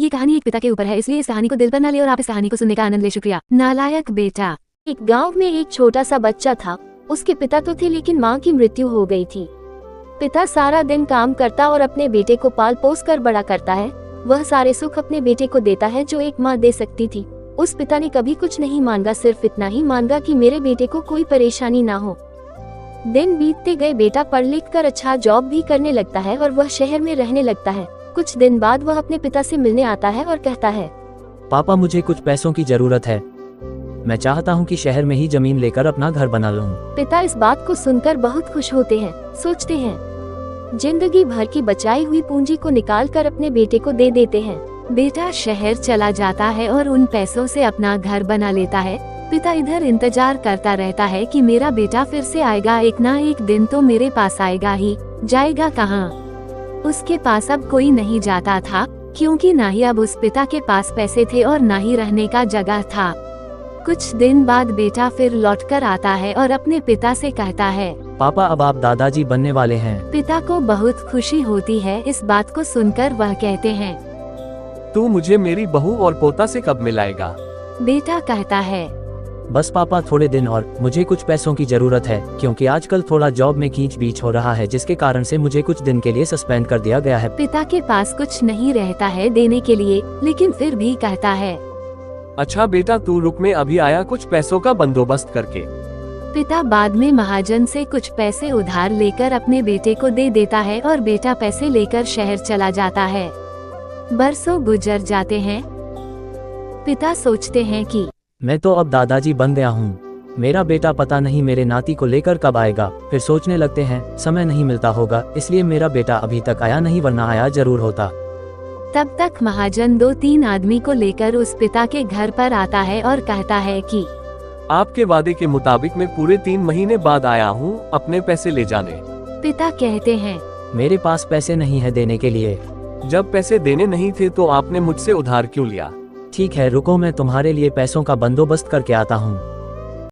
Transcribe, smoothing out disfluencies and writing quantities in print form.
ये कहानी एक पिता के ऊपर है, इसलिए इस कहानी को दिल पर न ले और आप इस कहानी को सुनने का आनंद ले। शुक्रिया। नालायक बेटा। एक गांव में एक छोटा सा बच्चा था। उसके पिता तो थे लेकिन माँ की मृत्यु हो गई थी। पिता सारा दिन काम करता और अपने बेटे को पाल पोस कर बड़ा करता है। वह सारे सुख अपने बेटे को देता है जो एक माँ दे सकती थी। उस पिता ने कभी कुछ नहीं मांगा, सिर्फ इतना ही मांगा कि मेरे बेटे को कोई परेशानी ना हो। दिन बीतते गए, बेटा पढ़ लिख कर अच्छा जॉब भी करने लगता है और वह शहर में रहने लगता है। कुछ दिन बाद वह अपने पिता से मिलने आता है और कहता है, पापा मुझे कुछ पैसों की जरूरत है। मैं चाहता हूँ कि शहर में ही जमीन लेकर अपना घर बना लूँ। पिता इस बात को सुनकर बहुत खुश होते हैं। सोचते हैं जिंदगी भर की बचाई हुई पूंजी को निकाल कर अपने बेटे को दे देते हैं। बेटा शहर चला जाता है और उन पैसों से अपना घर बना लेता है। पिता इधर इंतजार करता रहता है कि मेरा बेटा फिर से आएगा, एक ना एक दिन तो मेरे पास आएगा ही। जाएगा कहाँ? उसके पास अब कोई नहीं जाता था, क्योंकि ना ही अब उस पिता के पास पैसे थे और ना ही रहने का जगह था। कुछ दिन बाद बेटा फिर लौटकर आता है और अपने पिता से कहता है, पापा अब आप दादाजी बनने वाले हैं। पिता को बहुत खुशी होती है। इस बात को सुनकर वह कहते हैं, तू मुझे मेरी बहू और पोता से कब मिलाएगा? बेटा कहता है, बस पापा थोड़े दिन और, मुझे कुछ पैसों की जरूरत है क्योंकि आजकल थोड़ा जॉब में खींच बीच हो रहा है, जिसके कारण से मुझे कुछ दिन के लिए सस्पेंड कर दिया गया है। पिता के पास कुछ नहीं रहता है देने के लिए, लेकिन फिर भी कहता है, अच्छा बेटा तू रुक, में अभी आया कुछ पैसों का बंदोबस्त करके। पिता बाद में महाजन से कुछ पैसे उधार लेकर अपने बेटे को दे देता है और बेटा पैसे लेकर शहर चला जाता है। बरसों गुजर जाते हैं। पिता सोचते हैं कि मैं तो अब दादाजी बन गया हूँ, मेरा बेटा पता नहीं मेरे नाती को लेकर कब आएगा। फिर सोचने लगते हैं समय नहीं मिलता होगा, इसलिए मेरा बेटा अभी तक आया नहीं, वरना आया जरूर होता। तब तक महाजन 2-3 आदमी को लेकर उस पिता के घर पर आता है और कहता है कि आपके वादे के मुताबिक मैं पूरे 3 महीने बाद आया हूँ, अपने पैसे ले जाने। पिता कहते हैं, मेरे पास पैसे नहीं है देने के लिए। जब पैसे देने नहीं थे तो आपने मुझसे उधार क्यों लिया? ठीक है रुको, मैं तुम्हारे लिए पैसों का बंदोबस्त करके आता हूँ।